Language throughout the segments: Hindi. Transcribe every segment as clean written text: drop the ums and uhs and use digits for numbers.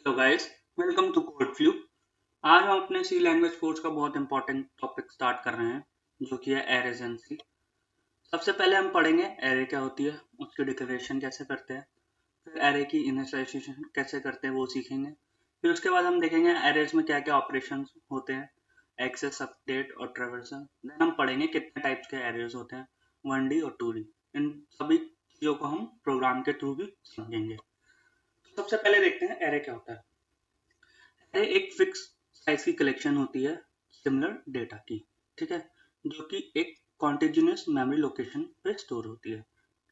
Hello guys, welcome to code flu. आज हम अपने सी लैंग्वेज कोर्स का बहुत इंपॉर्टेंट टॉपिक स्टार्ट कर रहे हैं, जो कि है एरेज एंड सी। सबसे पहले हम पढ़ेंगे एरे क्या होती है, उसकी डिक्लेरेशन कैसे करते हैं, फिर एरे की इनिशियलाइजेशन कैसे करते हैं वो सीखेंगे। फिर उसके बाद हम देखेंगे एरेज में क्या क्या ऑपरेशंस होते हैं, एक्सेस, अपडेट और ट्रैवर्सल। देन हम पढ़ेंगे कितने टाइप्स के एरेज होते हैं, 1D और 2D। इन सभी चीज़ों को हम प्रोग्राम के थ्रू भी समझेंगे। सबसे पहले देखते हैं एरे क्या होता है। एरे एक फिक्स साइज की कलेक्शन होती है सिमिलर डेटा की, ठीक है, जो कि एक कॉन्टिन्यूस मेमोरी लोकेशन पे स्टोर होती है।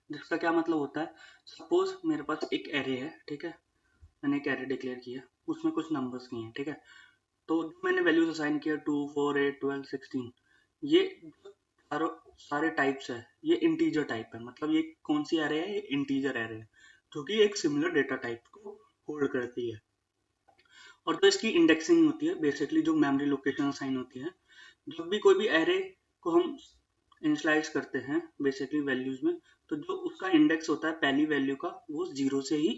जिसका क्या मतलब होता है, सपोज मेरे पास एक एरे है, ठीक है, मैंने एक एरे डिक्लेयर किया, उसमें कुछ नंबर्स नहीं है, ठीक है। तो जो मैंने वैल्यूज असाइन किया 2 4 8 12 16, ये सारो सारे टाइप्स है, ये इंटीजर टाइप है। मतलब ये कौन सी एरे है, ये इंटीजर एरे है, जो कि एक सिमिलर डेटा टाइप को होल्ड करती है। और तो इसकी इंडेक्सिंग होती है, बेसिकली जो मेमोरी लोकेशन असाइन होती है। जब भी कोई भी एरे को हम इनिशियलाइज करते हैं बेसिकली वैल्यूज में, तो जो उसका इंडेक्स होता है पहली वैल्यू का, वो जीरो से ही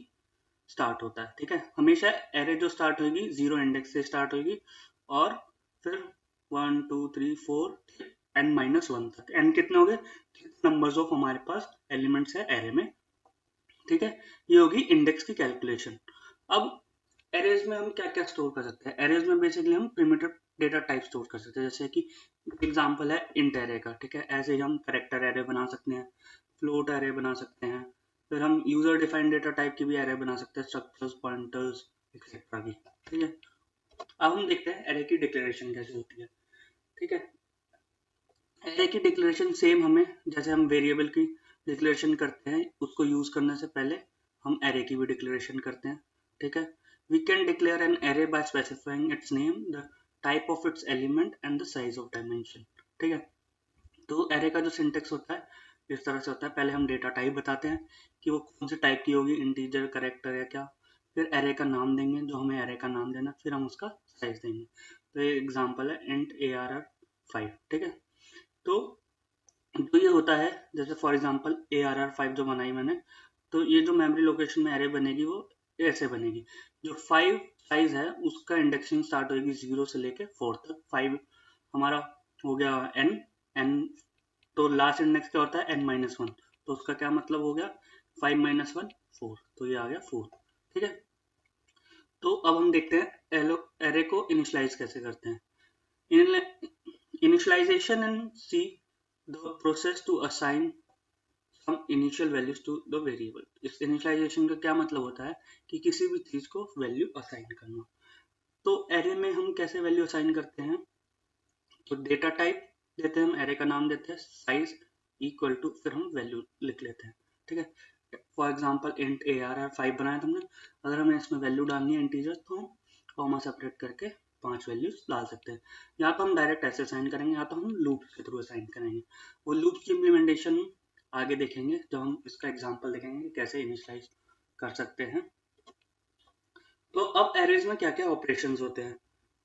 स्टार्ट होता है, ठीक है। हमेशा एरे जो स्टार्ट होगी जीरो इंडेक्स से स्टार्ट होगी, और फिर 1 2 3 4 n-1 तक। n कितने हो गए, नंबर्स ऑफ हमारे पास एलिमेंट्स है एरे में, ठीक है। ये होगी इंडेक्स की कैलकुलेशन। अब एरेज में हम क्या क्या स्टोर कर सकते हैं, एरेज में बेसिकली हम प्रिमिटिव डेटा टाइप स्टोर कर सकते हैं, जैसे कि एग्जांपल है इंट एरे का, ठीक है। ऐसे ही हम करेक्टर एरे बना सकते हैं, फ्लोट एरे बना सकते हैं, फिर हम यूजर डिफाइंड डेटा टाइप की भी एरे बना सकते हैं, स्ट्रक्चर्स, पॉइंटर्स एक्सेट्रा की, ठीक है। अब हम देखते हैं एरे की डिक्लेरेशन कैसे होती है, ठीक है। एरे की डिक्लेरेशन सेम हमें, जैसे हम वेरिएबल की डिक्लेरेशन करते हैं, उसको यूज करने से पहले हम एरे की भी डिक्लेरेशन करते हैं, ठीक है। We can declare an array by specifying its name, the type of its element and the size of dimension, ठीक है। तो एरे का जो सिंटेक्स होता है इस तरह से होता है, पहले हम डेटा टाइप बताते हैं कि वो कौन से टाइप की होगी, इंटीजर, करेक्टर या क्या। फिर एरे का नाम देंगे, जो हमें एरे का नाम देना, फिर हम उसका साइज देंगे। तो ये एग्जांपल है इंट ARR5, ठीक है। तो जो ये होता है, जैसे फॉर एग्जांपल ARR5 जो बनाई मैंने, तो ये जो मेमोरी लोकेशन में एरे बनेगी वो ऐसे बनेगी। जो 5 साइज है उसका इंडेक्सिंग स्टार्ट होगी 0 से लेके 4 तक। 5 हमारा हो गया n, n तो लास्ट इंडेक्स क्या होता है n-1, तो उसका क्या मतलब हो गया 5-1 4, तो ये आ गया 4, ठीक है। तो अब हम देखते हैं एरे को इनिशियलाइज कैसे करते हैं। Initialization in C, the process to assign some initial values to the variable. इस इनिशियलाइजेशन का क्या मतलब होता है कि किसी भी चीज को वैल्यू असाइन करना। तो एरे में हम कैसे वैल्यू असाइन करते हैं, तो डेटा टाइप देते हैं, हम एरे का नाम देते हैं, साइज इक्वल टू, फिर हम वैल्यू लिख लेते हैं, ठीक है। फॉर एग्जांपल इंट ARR5 बनाया तुमने, अगर हमें इसमें वैल्यू डालनी है इंटीजर, तो हम कॉमा सेपरेट करके 5 वैल्यूज डाल सकते हैं। या तो हम डायरेक्ट ऐसे असाइन करेंगे, या तो हम लूप्स के थ्रू असाइन करेंगे। वो लूप्स की इम्प्लीमेंटेशन आगे देखेंगे जब हम इसका एग्जांपल देखेंगे कि कैसे इनिशियलाइज कर सकते हैं। तो अब एरेज में क्या क्या ऑपरेशन होते हैं,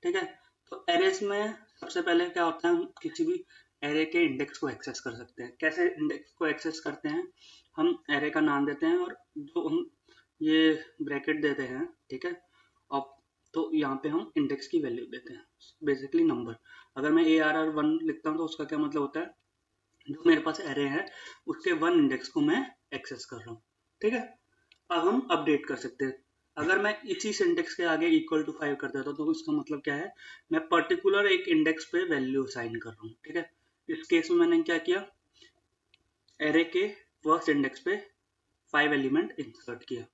ठीक है। तो एरेज में सबसे पहले क्या होता है, हम किसी भी एरे के इंडेक्स को एक्सेस कर सकते हैं। कैसे इंडेक्स को एक्सेस करते हैं, हम एरे का नाम देते हैं और जो हम ये ब्रैकेट देते हैं, ठीक है। अब तो यहाँ पे हम इंडेक्स की वैल्यू देते हैं, बेसिकली नंबर। अगर मैं ARR1 लिखता हूँ तो उसका क्या मतलब होता है, जो मेरे पास एरे है उसके 1 इंडेक्स को मैं एक्सेस कर रहा हूँ, ठीक है। अब हम अपडेट कर सकते हैं। अगर मैं इसी सिंटेक्स के आगे इक्वल टू 5 कर देता हूँ तो इसका मतलब क्या है, मैं पर्टिकुलर एक इंडेक्स पे वैल्यू असाइन कर रहा हूँ, ठीक है। इस केस में मैंने क्या किया, एरे के फर्स्ट इंडेक्स पे 5 एलिमेंट इंसर्ट किया।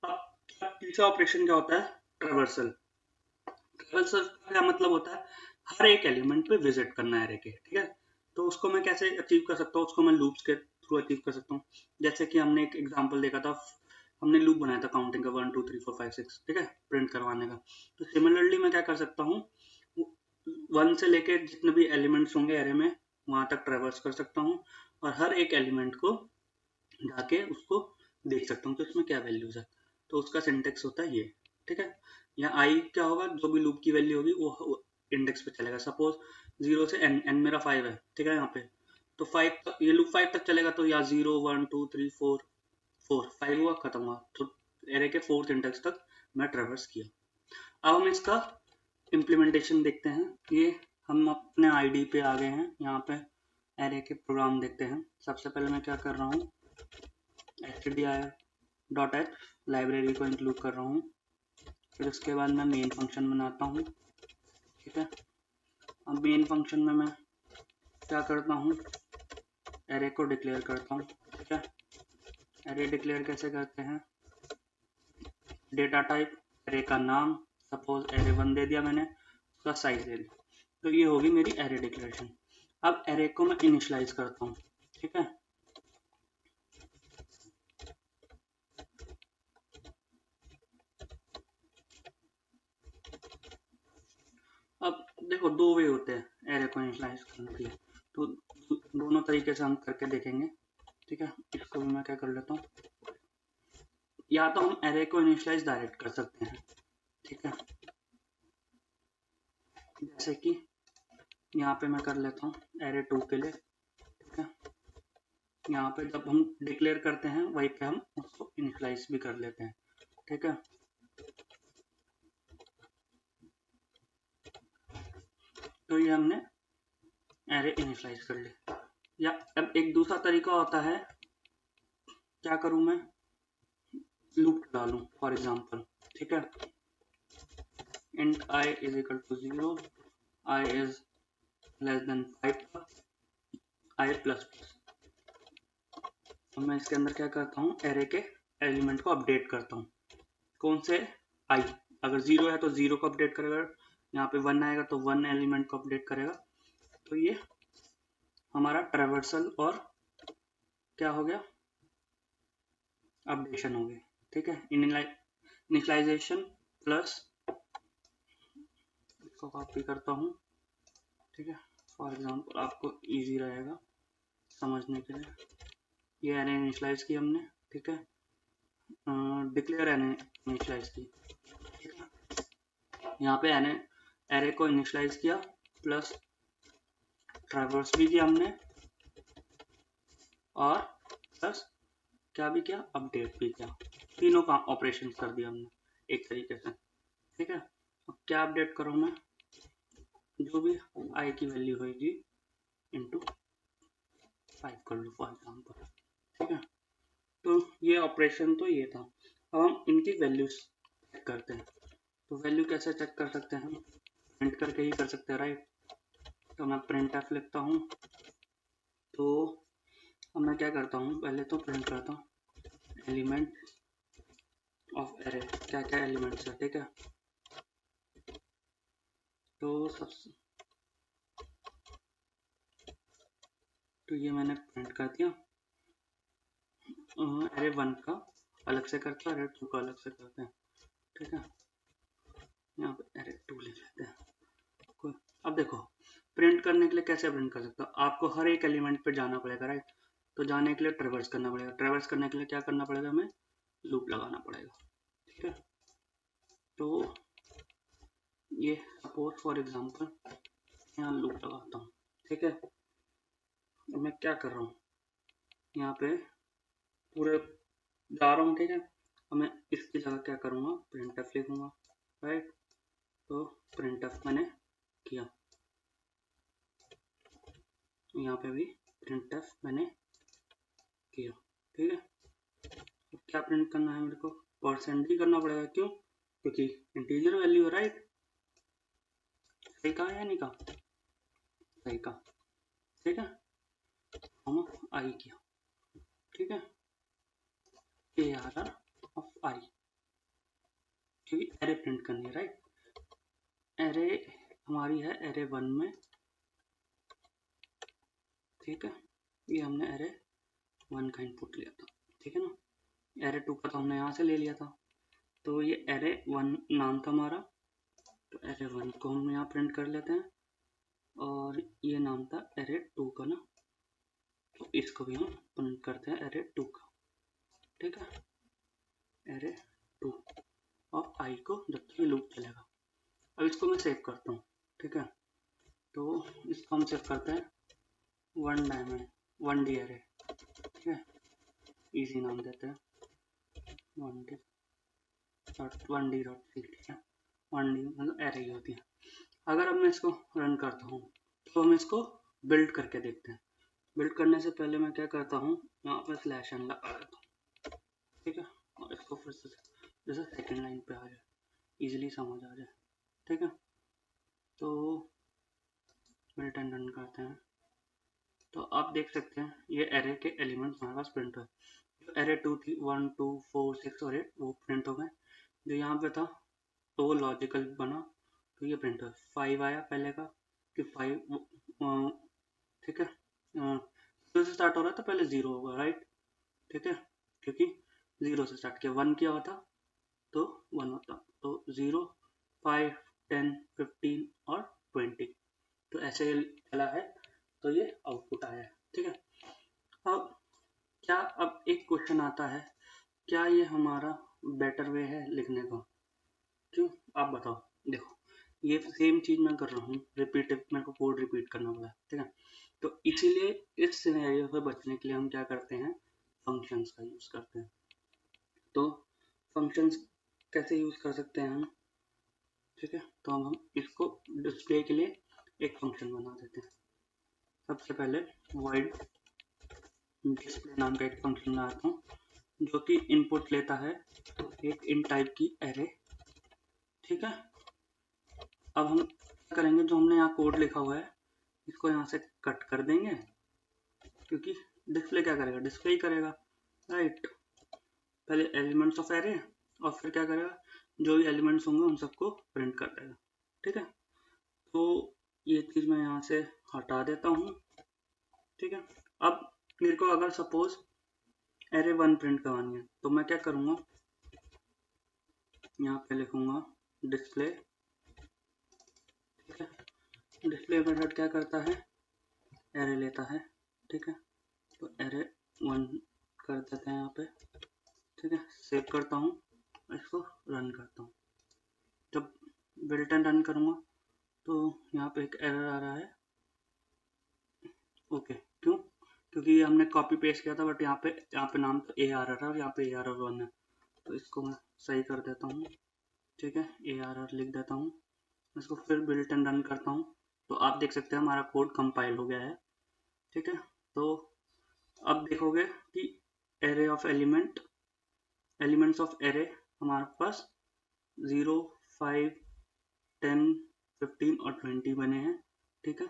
अब तीसरा ऑपरेशन क्या होता है, ट्रेवर्सल। ट्रेवर्सल का क्या मतलब होता है, हर एक एलिमेंट पे विजिट करना है एरे के, ठीक है। तो उसको मैं कैसे अचीव कर सकता हूँ, उसको मैं लूप्स के थ्रू अचीव कर सकता हूँ। जैसे कि हमने एक एग्जांपल देखा था, हमने लूप बनाया था काउंटिंग का 1 2 3 4 5 6, ठीक है, प्रिंट करवाने का। तो सिमिलरली मैं क्या कर सकता हूँ, 1 से लेके जितने भी एलिमेंट्स होंगे एरे में वहां तक ट्रेवर्स कर सकता हूँ, और हर एक एलिमेंट को जाके उसको देख सकता हूँ कि उसमें क्या वैल्यूज है। तो उसका सिंटेक्स होता है ये, ठीक है। यहाँ आई क्या होगा, जो भी लूप की वैल्यू होगी वो इंडेक्स पे चलेगा। सपोज 0 से n मेरा 5 है, ठीक है। यहाँ पे तो 5 तक ये लूप 5 तक चलेगा, तो या 0 1 2 3 4 4 5 हुआ, खत्म हुआ, तो एरे के 4th इंडेक्स तक मैं ट्रेवर्स किया। अब हम इसका इम्प्लीमेंटेशन देखते हैं। ये हम अपने आईडी पे आ गए हैं, यहाँ पे एरे के प्रोग्राम देखते हैं। सबसे पहले मैं क्या कर रहा हूँ, stdir.h लाइब्रेरी को इंक्लूड कर रहा हूँ। फिर उसके बाद मैं मेन फंक्शन बनाता हूँ, ठीक है। अब मेन फंक्शन में मैं क्या करता हूँ, एरे को डिक्लेयर करता हूँ, ठीक है। एरे डिक्लेयर कैसे करते हैं, डेटा टाइप, एरे का नाम, सपोज एरे 1 दे दिया मैंने, उसका साइज दे दिया, तो ये होगी मेरी एरे डिक्लेरेशन। अब एरे को मैं इनिशियलाइज करता हूँ, ठीक है। अब देखो दो वे होते हैं एरे को इनिशियलाइज करने के लिए, तो दोनों तरीके से हम करके देखेंगे, ठीक है। इसको भी मैं क्या कर लेता हूँ, या तो हम एरे को इनिशियलाइज डायरेक्ट कर सकते हैं, ठीक है। जैसे कि यहाँ पे मैं कर लेता हूँ एरे 2 के लिए, ठीक है। यहाँ पे जब हम डिक्लेयर करते हैं वहीं पे हम उसको इनिशियलाइज भी कर लेते हैं, ठीक है। तो ये हमने एरे इनिशियलाइज कर लिया। या अब एक दूसरा तरीका होता है, क्या करूँ मैं, लूप डालूं फॉर एग्जांपल, ठीक है। int I is equal to 0, I is less than 5, I plus plus। तो मैं इसके अंदर क्या करता हूँ, एरे के एलिमेंट को अपडेट करता हूँ। कौन से, I, अगर 0 है तो 0 को अपडेट करेगा, यहाँ पे 1 आएगा तो 1 एलिमेंट को अपडेट करेगा। तो ये हमारा ट्रैवर्सल और क्या हो गया, अपडेशन हो गया, ठीक है। इनिशियलाइजेशन प्लस, इसको कॉपी करता हूँ, ठीक है, फॉर एग्जांपल आपको इजी रहेगा समझने के लिए। ये एरे इनिशियलाइज की हमने, ठीक है, डिक्लेयर एरे इनिशियलाइज की, ठीक है। यहाँ पे एरे को इनिशियलाइज किया प्लस ट्रैवर्स भी किया हमने, और प्लस क्या भी किया, अपडेट भी किया। तीनों का ऑपरेशन कर दिया हमने एक तरीके से, ठीक है। अब क्या अपडेट करूँ मैं, जो भी आई की वैल्यू होगी इंटू 5 कर लो फॉर एग्जाम्पल, ठीक है। तो ये ऑपरेशन तो ये था। अब हम इनकी वैल्यूज चेक करते हैं। तो वैल्यू कैसे चेक कर सकते हैं, हम प्रिंट करके ही कर सकते हैं, राइट। तो मैं प्रिंट एफ लिखता हूँ। तो अब मैं क्या करता हूँ, पहले तो प्रिंट करता हूँ एलिमेंट ऑफ एरे, क्या क्या एलिमेंट्स है, ठीक है। तो सबसे तो ये मैंने प्रिंट कर दिया। एरे 1 का अलग से करते हैं, एरे 2 का अलग से करते हैं, ठीक है। यहाँ पे एरे 2 लिख लेते हैं। अब देखो प्रिंट करने के लिए कैसे प्रिंट कर सकते हो, आपको हर एक एलिमेंट पे जाना पड़ेगा, राइट। तो जाने के लिए ट्रेवर्स करना पड़ेगा, ट्रेवर्स करने के लिए क्या करना पड़ेगा, हमें लूप लगाना पड़ेगा, ठीक है। तो ये सपोज फॉर एग्जांपल यहाँ लूप लगाता हूँ, ठीक है। अब मैं क्या कर रहा हूँ, यहाँ पे पूरे जा रहा हूँ, ठीक है। अब मैं इसकी जगह क्या करूँगा, प्रिंट एफ लिखूंगा, राइट। तो प्रिंट एफ मैंने किया, यहाँ पे भी प्रिंट एफ मैंने किया, ठीक है। तो क्या प्रिंट करना है मेरे को, परसेंट ही करना पड़ेगा, क्यों, क्योंकि इंटीजर वैल्यू है, राइट। सही कहा या नहीं कहा, सही कहा, ठीक है। हम आई किया, ठीक है, ए आर आर ऑफ आई, क्योंकि एरे प्रिंट करनी है, राइट। एरे हमारी है एरे 1 में, ठीक है। ये हमने एरे 1 का इनपुट लिया था, ठीक है ना। एरे 2 का तो हमने यहाँ से ले लिया था, तो ये एरे 1 नाम था हमारा, तो एरे 1 को हम यहाँ प्रिंट कर लेते हैं, और ये नाम था एरे 2 का ना, तो इसको भी हम प्रिंट करते हैं एरे 2 का, ठीक है। एरे 2 और आई को जब तक ये लूप चलेगा। अब इसको मैं सेव करता हूँ, ठीक है। तो इसको हम सेव करते हैं 1D एरे, ठीक है, इजी नाम देते हैं 1D 1d.c, ठीक है, 1d मतलब एरे ही होती है। अगर अब मैं इसको रन करता हूँ तो हम इसको बिल्ड करके देखते हैं। बिल्ड करने से पहले मैं क्या करता हूँ, यहाँ पर स्लैश एन लगा देता हूँ, ठीक है, और इसको फिर से जैसे सेकेंड लाइन पे आ जाए, इजीली समझ आ जाए, ठीक है। तो बिल्ड एंड रन करते हैं तो आप देख सकते हैं ये एरे के एलिमेंट्स हमारे पास प्रिंट हुए। जो एरे 2 थी 1 2 4 6 और 8 वो प्रिंट हो गए। जो यहाँ पे था तो वो लॉजिकल बना तो ये प्रिंट हुआ। 5 आया पहले का कि 5, ठीक है, 0 से स्टार्ट हो रहा था, पहले 0 होगा, राइट, ठीक है, क्योंकि 0 से स्टार्ट किया, 1 किया होता तो 1 होता, तो 0 5 10 15 और 20, तो ऐसे चला है, तो ये आउटपुट आया है, ठीक है। अब एक क्वेश्चन आता है, क्या ये हमारा बेटर वे है लिखने का? क्यों, आप बताओ। देखो ये सेम चीज मैं कर रहा हूँ, मेरे को कोड रिपीट करना पड़ा, ठीक है। तो इसीलिए इस सिनेरियो से बचने के लिए हम क्या करते हैं, फंक्शंस का यूज करते हैं। तो फंक्शंस कैसे यूज कर सकते हैं हम, ठीक है, तो हम इसको डिस्प्ले के लिए एक फंक्शन बना देते हैं। सबसे पहले void डिस्प्ले नाम का एक फंक्शन बनाता हूँ जो कि इनपुट लेता है एक इन टाइप की एरे, ठीक है। अब हम क्या करेंगे, जो हमने यहाँ कोड लिखा हुआ है इसको यहाँ से कट कर देंगे, क्योंकि डिस्प्ले क्या करेगा, डिस्प्ले ही करेगा, राइट। पहले एलिमेंट्स ऑफ एरे और फिर क्या करेगा, जो भी एलिमेंट्स होंगे उन सबको प्रिंट कर देगा, ठीक है। तो ये चीज मैं यहाँ से हटा देता हूँ, ठीक है। अब मेरे को अगर सपोज एरे 1 प्रिंट करवानी है तो मैं क्या करूँगा, यहाँ पे लिखूंगा डिस्प्ले, ठीक है। डिस्प्ले मेथड क्या करता है, एरे लेता है, ठीक है, तो एरे 1 कर देते हैं यहाँ पे, ठीक है। सेव करता हूँ, इसको रन करता हूँ। जब बिल्ट एंड रन करूँगा तो यहाँ पे एक एरर आ रहा है, ओके, क्यों, क्योंकि हमने कॉपी पेस्ट किया था, बट यहाँ पे नाम तो ए आ रहा था और यहाँ पे ARR1 है, तो इसको मैं सही कर देता हूँ, ठीक है, ARR लिख देता हूँ। इसको फिर बिल्ट एंड रन करता हूँ तो आप देख सकते हैं हमारा कोड कंपाइल हो गया है, ठीक है। तो अब देखोगे कि array of elements of array हमारे पास 0 5 10 15 और 20 बने हैं, ठीक है।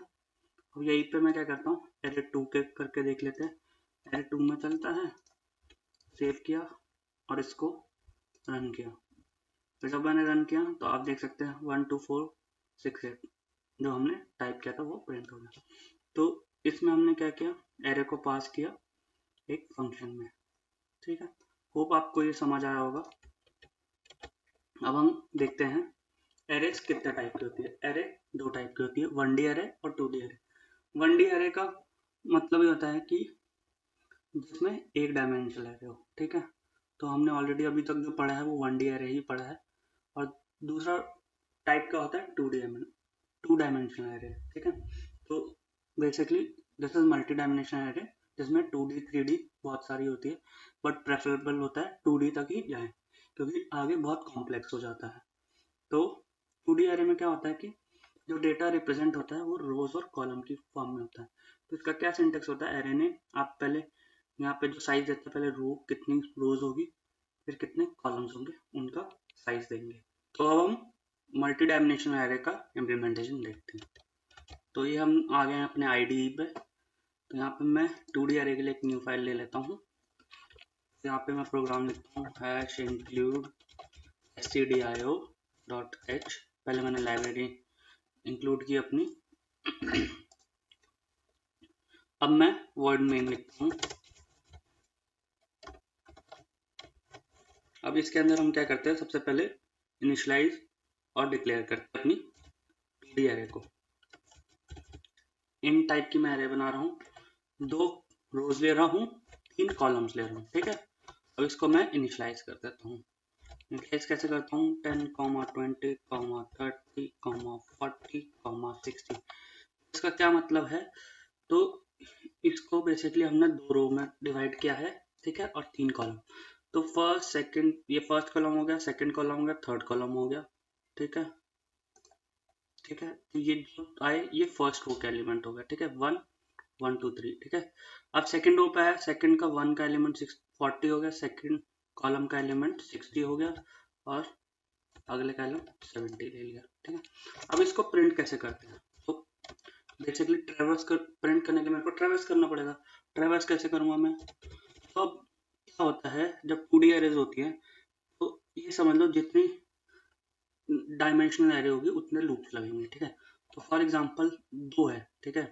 अब यहीं पे मैं क्या करता हूँ, एरे 2 के करके देख लेते हैं। एरे 2 में चलता है, सेव किया और इसको रन किया। तो जब मैंने रन किया तो आप देख सकते हैं 1 2 4 6 8 जो हमने टाइप किया था वो प्रिंट हो गया। तो इसमें हमने क्या किया, एरे को पास किया एक फंक्शन में, ठीक है। होप आपको ये समझ आया होगा। अब हम देखते हैं एरेस कितने टाइप की होती है। एरे 2 टाइप की होती है, 1D एरे और 2D एरे। 1D एरे का मतलब ये होता है कि जिसमें एक डायमेंशनल एरे हो, ठीक है। तो हमने ऑलरेडी अभी तक जो पढ़ा है वो 1D एरे ही पढ़ा है। और दूसरा टाइप का होता है 2 डायमेंशनल एरे, ठीक है। तो basically this is multi dimensional array जिसमें 2D 3D बहुत सारी होती है, बट प्रेफरेबल होता है 2D तक ही जाए, क्योंकि आगे बहुत कॉम्प्लेक्स हो जाता है। तो 2D एरे में क्या होता है कि जो डेटा रिप्रेजेंट होता है वो रोज और कॉलम की फॉर्म में होता है। तो इसका क्या सिंटेक्स होता है, एरे ने आप पहले यहाँ पे जो साइज देते हैं, पहले रो कितनी रोज होगी फिर कितने कॉलम्स होंगे उनका साइज देंगे। तो अब हम मल्टी डायमेंशनल एरे का इम्प्लीमेंटेशन देखते हैं। तो ये हम आ गए हैं अपने IDE पे। तो यहाँ पे मैं 2D एरे के लिए एक न्यू फाइल ले लेता हूँ। यहाँ पे मैं प्रोग्राम लिखता हूँ #include stdio.h। पहले मैंने लाइब्रेरी इंक्लूड की अपनी। अब मैं वर्ड मेन लिखता हूँ। अब इसके अंदर हम क्या करते हैं, सबसे पहले इनिशियलाइज और डिक्लेयर करते हैं अपनी 2D एरे को। इन टाइप की मैं एरे बना रहा हूँ, 2 रोज ले रहा हूँ, 3 कॉलम्स ले रहा हूँ, ठीक है। अब इसको मैं इनिशियलाइज कर देता हूँ। इनिशियलाइज कैसे करता हूँ, 10, 20, 30, 40, 60। इसका क्या मतलब है, तो इसको बेसिकली हमने 2 रो में डिवाइड किया है, ठीक है, और 3 कॉलम। तो फर्स्ट सेकंड, ये फर्स्ट कॉलम हो गया, सेकंड कॉलम हो गया, थर्ड कॉलम हो गया। ठीक है, ठीक है। तो ये जो आए ये फर्स्ट रो का एलिमेंट हो गया। ठीक है, 1 1 2 3। ठीक है, अब सेकंड रो पे आया, सेकंड का 1 का एलिमेंट 40 हो गया, सेकंड कॉलम का एलिमेंट 60 हो गया और अगले का एलिमेंट 70 ले लिया। ठीक है, अब इसको प्रिंट कैसे करते हैं? तो बेसिकली ट्रेवर्स कर प्रिंट करने के लिए मेरे को ट्रेवर्स करना पड़ेगा। ट्रेवर्स कैसे करूंगा मैं? तो अब क्या होता है जब 2D एरेज होती है, तो ये समझ लो जितनी डायमेंशनल एरे होगी उतने लूप्स लगेंगे। ठीक है, तो फॉर एग्जांपल 2 है। ठीक है,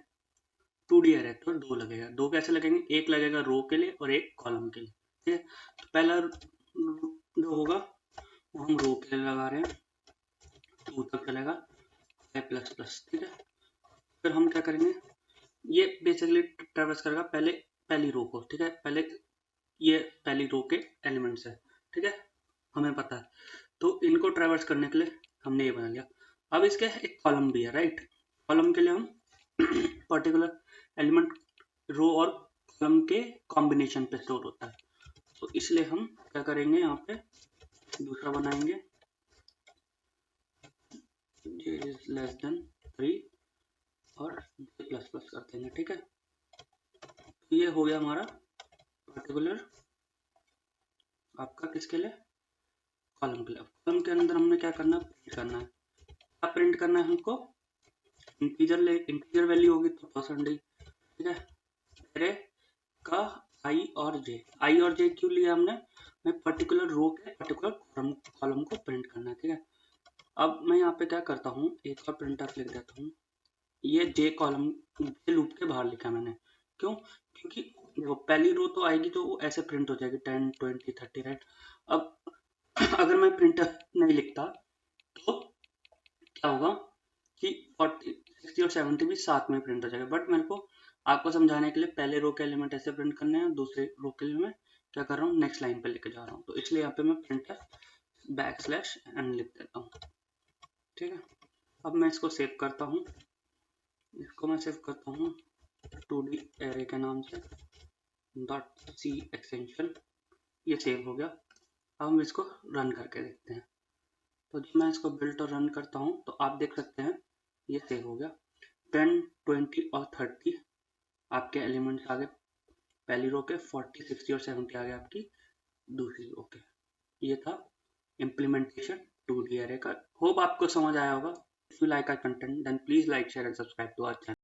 2D एरे तो 2 लगेगा। 2 कैसे लगेंगे? एक लगेगा रो के लिए और एक कॉलम के लिए। ठीक है, तो पहला जो होगा वो हम रो के लिए लगा रहे हैं, 2 तक चलेगा, 5 प्लस प्लस। ठीक है, फिर हम क्या करेंगे, ये बेसिकली ट्रेवर्स करेगा पहले पहली रो को। ठीक है, पहले ये पहली रो के एलिमेंट्स है। ठीक है, हमें पता है, तो इनको ट्रेवर्स करने के लिए हमने ये बना लिया। अब इसके एक कॉलम भी है, राइट? कॉलम के लिए हम पर्टिकुलर एलिमेंट रो और कॉलम के कॉम्बिनेशन पे स्टोर होता है, तो इसलिए हम क्या करेंगे, यहाँ पे दूसरा बनाएंगे, j is less than 3 और j प्लस प्लस कर देंगे। ठीक है, तो ये हो गया हमारा पर्टिकुलर आपका किसके लिए, कॉलम के लिए। कॉलम के अंदर हमने क्या करना है, प्रिंट करना है। क्या प्रिंट करना है हमको? इंटीजर वैल्यू होगी तो परसेंटेज। ठीक है, एरे का आई और जे क्यों लिया हमने? मैं पर्टिकुलर रो के पर्टिकुलर कॉलम को प्रिंट करना है। ठीक है, अब मैं यहाँ पे क्या करता हूँ, एक और प्रिंटर लिख देता हूँ। ये जे कॉलम जे लूप के बाहर लिखा मैंने, क्यों? क्योंकि देखो पहली रो तो आएगी तो वो ऐसे प्रिंट हो जाएगी 10 20 30, राइट? अब अगर मैं प्रिंटर नहीं लिखता तो क्या होगा कि 40 60 और 70 भी साथ में प्रिंट हो जाएगा। बट मेरे को आपको समझाने के लिए पहले रो के एलिमेंट ऐसे प्रिंट करने हैं, दूसरे रो के लिए मैं क्या कर रहा हूँ, नेक्स्ट लाइन पे लेके जा रहा हूँ, तो इसलिए यहाँ पे मैं प्रिंटर \n लिख देता हूँ। ठीक है, अब मैं इसको सेव करता हूँ, इसको मैं सेव करता हूँ 2D एरे के नाम से .c एक्सटेंशन, ये सेव हो गया। अब हम इसको रन करके देखते हैं। तो जब मैं इसको बिल्ट और रन करता हूँ तो आप देख सकते हैं ये सेव हो गया। 10 20 और 30 आपके एलिमेंट्स आ गए पहली रो के, 40 60 और 70 आ गए आपकी दूसरी रो के। ये था इम्प्लीमेंटेशन 2D एरे का। होप आपको समझ आया होगा। If you like our content then please like share and subscribe to our channel.